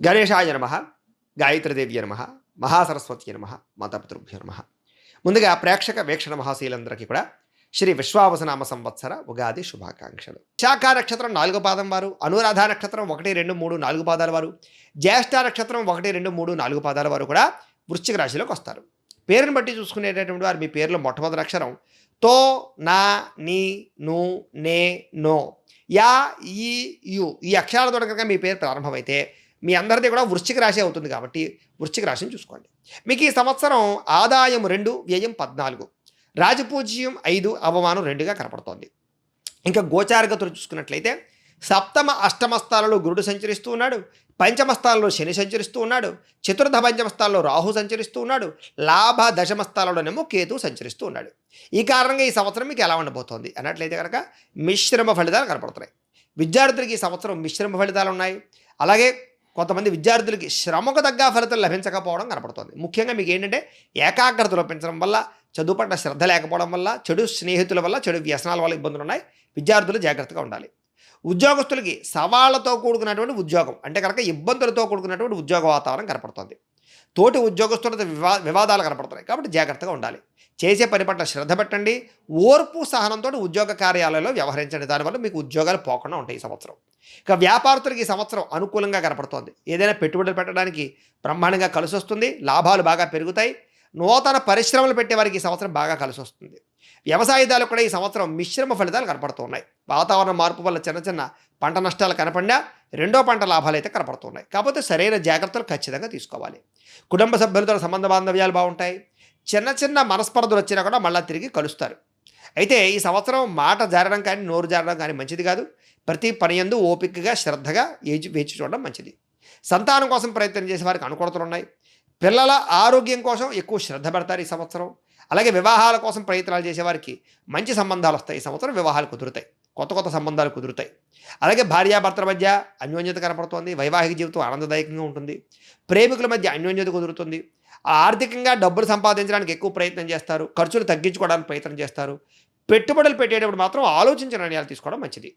గణేశాయ నమః, గాయత్రీదేవ్య నమః, మహాసరస్వతి నమః, మాతాపితృభ్యో నమః. ముందుగా ప్రేక్షక వీక్షణ మహాశీలందరికీ కూడా శ్రీ విశ్వావసనామ సంవత్సర ఉగాది శుభాకాంక్షలు. విశాఖ నక్షత్రం 4వ పాదం వారు, అనురాధ నక్షత్రం 1, 2, 3, 4 పాదాల వారు, జ్యేష్ఠ నక్షత్రం 1, 2, 3, 4 పాదాల వారు కూడా వృశ్చిక రాశిలోకి వస్తారు. పేరుని బట్టి చూసుకునేటటువంటి వారు మీ పేరులో మొట్టమొదటి అక్షరం తో, నా, నీ, ను, నే, నో, యా, ఈ, యు ఈ అక్షరాలతో కనుక మీ పేరు ప్రారంభమైతే మీ అందరిది కూడా వృశ్చిక రాశి అవుతుంది. కాబట్టి వృశ్చిక రాశిని చూసుకోండి. మీకు ఈ సంవత్సరం ఆదాయం 2, వ్యయం 14, రాజపూజ్యం 5, అవమానం 2గా కనపడుతోంది. ఇంకా గోచారగతులు చూసుకున్నట్లయితే సప్తమ అష్టమ స్థానంలో గురుడు సంచరిస్తూ ఉన్నాడు, పంచమ స్థానంలో శని సంచరిస్తూ ఉన్నాడు, చతుర్థ పంచమ స్థానంలో రాహు సంచరిస్తూ ఉన్నాడు, లాభ దశమ స్థానంలోనేమో కేతు సంచరిస్తూ ఉన్నాడు. ఈ కారణంగా ఈ సంవత్సరం మీకు ఎలా ఉండబోతోంది అన్నట్లయితే కనుక మిశ్రమ ఫలితాలు కనపడుతున్నాయి. విద్యార్థులకి ఈ సంవత్సరం మిశ్రమ ఫలితాలు ఉన్నాయి. అలాగే కొంతమంది విద్యార్థులకి శ్రమకు తగ్గ ఫలితాలు లభించకపోవడం కనపడుతుంది. ముఖ్యంగా మీకు ఏంటంటే ఏకాగ్రత లోపించడం వల్ల, చదువు పట్ల శ్రద్ధ లేకపోవడం వల్ల, చెడు స్నేహితుల వల్ల, చెడు వ్యసనాల వల్ల ఇబ్బందులు ఉన్నాయి. విద్యార్థులు జాగ్రత్తగా ఉండాలి. ఉద్యోగస్తులకి సవాళ్లతో కూడుకున్నటువంటి ఉద్యోగం అంటే కనుక ఇబ్బందులతో కూడుకున్నటువంటి ఉద్యోగ వాతావరణం కనపడుతుంది. తోటి ఉద్యోగస్తులతో వివాదాలు కనపడుతున్నాయి. కాబట్టి జాగ్రత్తగా ఉండాలి. చేసే పని పట్ల శ్రద్ధ పెట్టండి. ఓర్పు సహనంతో ఉద్యోగ కార్యాలయంలో వ్యవహరించండి. దానివల్ల మీకు ఉద్యోగాలు పోకుండా ఉంటాయి ఈ సంవత్సరం. ఇక వ్యాపారస్తులకి ఈ సంవత్సరం అనుకూలంగా కనపడుతోంది. ఏదైనా పెట్టుబడులు పెట్టడానికి బ్రహ్మాండంగా కలిసి వస్తుంది. లాభాలు బాగా పెరుగుతాయి. నూతన పరిశ్రమలు పెట్టే వారికి ఈ సంవత్సరం బాగా కలిసి వస్తుంది. వ్యవసాయదారులకు కూడా ఈ సంవత్సరం మిశ్రమ ఫలితాలు కనపడుతున్నాయి. వాతావరణ మార్పు వల్ల చిన్న చిన్న పంట నష్టాలు కనపడినా రెండో పంట లాభాలు అయితే కనపడుతున్నాయి. కాకపోతే సరైన జాగ్రత్తలు ఖచ్చితంగా తీసుకోవాలి. కుటుంబ సభ్యులతో సంబంధ బాంధవ్యాలు బాగుంటాయి. చిన్న చిన్న మనస్పర్ధలు వచ్చినా కూడా మళ్ళీ తిరిగి కలుస్తారు. అయితే ఈ సంవత్సరం మాట జారడం కానీ నోరు జారడం కానీ మంచిది కాదు. ప్రతి పని యందు ఓపికగా శ్రద్ధగా వేచి చూడడం మంచిది. సంతానం కోసం ప్రయత్నం చేసే వారికి అనుకూలతలు ఉన్నాయి. పిల్లల ఆరోగ్యం కోసం ఎక్కువ శ్రద్ధ పెడతారు ఈ సంవత్సరం. అలాగే వివాహాల కోసం ప్రయత్నాలు చేసేవారికి మంచి సంబంధాలు వస్తాయి. ఈ సంవత్సరం వివాహాలు కుదురుతాయి. కొత్త కొత్త సంబంధాలు కుదురుతాయి. అలాగే భార్యాభర్తల మధ్య అన్యోన్యత కనపడుతోంది. వైవాహిక జీవితం ఆనందదాయకంగా ఉంటుంది. ప్రేమికుల మధ్య అన్యోన్యత కుదురుతుంది. ఆర్థికంగా డబ్బులు సంపాదించడానికి ఎక్కువ ప్రయత్నం చేస్తారు. ఖర్చులు తగ్గించుకోవడానికి ప్రయత్నం చేస్తారు. పెట్టుబడులు పెట్టేటప్పుడు మాత్రం ఆలోచించిన నిర్ణయాలు తీసుకోవడం మంచిది.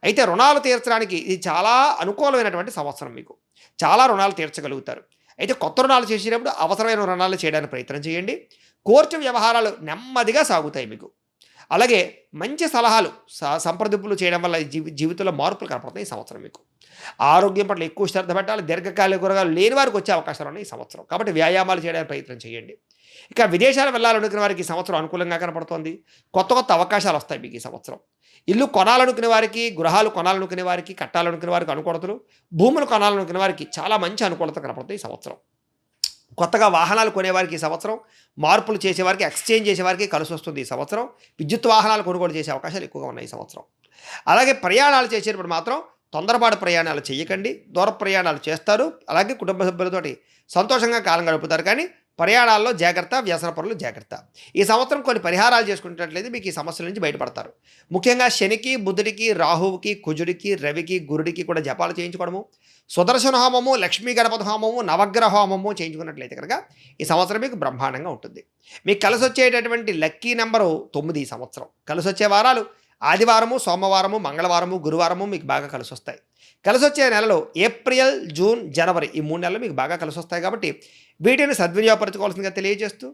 అయితే రుణాలు తీర్చడానికి ఇది చాలా అనుకూలమైనటువంటి సంవత్సరం. మీకు చాలా రుణాలు తీర్చగలుగుతారు. అయితే కొత్త రుణాలు చేసేటప్పుడు అవసరమైన రుణాలు చేయడానికి ప్రయత్నం చేయండి. కోర్టు వ్యవహారాలు నెమ్మదిగా సాగుతాయి మీకు. అలాగే మంచి సలహాలు సంప్రదింపులు చేయడం వల్ల జీవితంలో మార్పులు కనపడతాయి ఈ సంవత్సరం మీకు. ఆరోగ్యం పట్ల ఎక్కువ శ్రద్ధ పెట్టాలి. దీర్ఘకాలిక రోగాలు లేని వారికి వచ్చే అవకాశాలు ఉన్నాయి ఈ సంవత్సరం. కాబట్టి వ్యాయామాలు చేయడానికి ప్రయత్నం చేయండి. ఇక విదేశాలు వెళ్ళాలనుకునే వారికి ఈ సంవత్సరం అనుకూలంగా కనపడుతోంది. కొత్త కొత్త అవకాశాలు వస్తాయి మీకు ఈ సంవత్సరం. ఇల్లు కొనాలనుకునే వారికి, గృహాలు కొనాలనుకునే వారికి, కట్టాలనుకునే వారికి అనుకూలతలు, భూములు కొనాలనుకునే వారికి చాలా మంచి అనుకూలత కనపడుతుంది ఈ సంవత్సరం. కొత్తగా వాహనాలు కొనేవారికి ఈ సంవత్సరం, మార్పులు చేసేవారికి, ఎక్స్చేంజ్ చేసేవారికి కలిసి వస్తుంది ఈ సంవత్సరం. విద్యుత్ వాహనాలు కొనుగోలు చేసే అవకాశాలు ఎక్కువగా ఉన్నాయి ఈ సంవత్సరం. అలాగే ప్రయాణాలు చేసేటప్పుడు మాత్రం తొందరపాటు ప్రయాణాలు చేయకండి. దూర ప్రయాణాలు చేస్తారు. అలాగే కుటుంబ సభ్యులతోటి సంతోషంగా కాలం గడుపుతారు. కానీ ప్రయాణాల్లో జాగ్రత్త, వ్యసన పనులు జాగ్రత్త. ఈ సంవత్సరం కొన్ని పరిహారాలు చేసుకున్నట్లయితే మీకు ఈ సమస్యల నుంచి బయటపడతారు. ముఖ్యంగా శనికి, బుధుడికి, రాహువుకి, కుజుడికి, రవికి, గురుడికి కూడా జపాలు చేయించుకోవడము, సుదర్శన హోమము, లక్ష్మీ గణపతి హోమము, నవగ్రహ హోమము చేయించుకున్నట్లయితే కనుక ఈ సంవత్సరం మీకు బ్రహ్మాండంగా ఉంటుంది. మీకు కలిసి వచ్చేటటువంటి లక్కీ నెంబరు 9 ఈ సంవత్సరం. కలిసి వచ్చే వారాలు ఆదివారము, సోమవారము, మంగళవారము, గురువారము మీకు బాగా కలిసి వస్తాయి. కలిసి వచ్చే నెలలో ఏప్రిల్, జూన్, జనవరి ఈ 3 నెలలు మీకు బాగా కలిసి వస్తాయి. కాబట్టి వీటిని సద్వినియోగపరచుకోవాల్సిందిగా తెలియజేస్తూ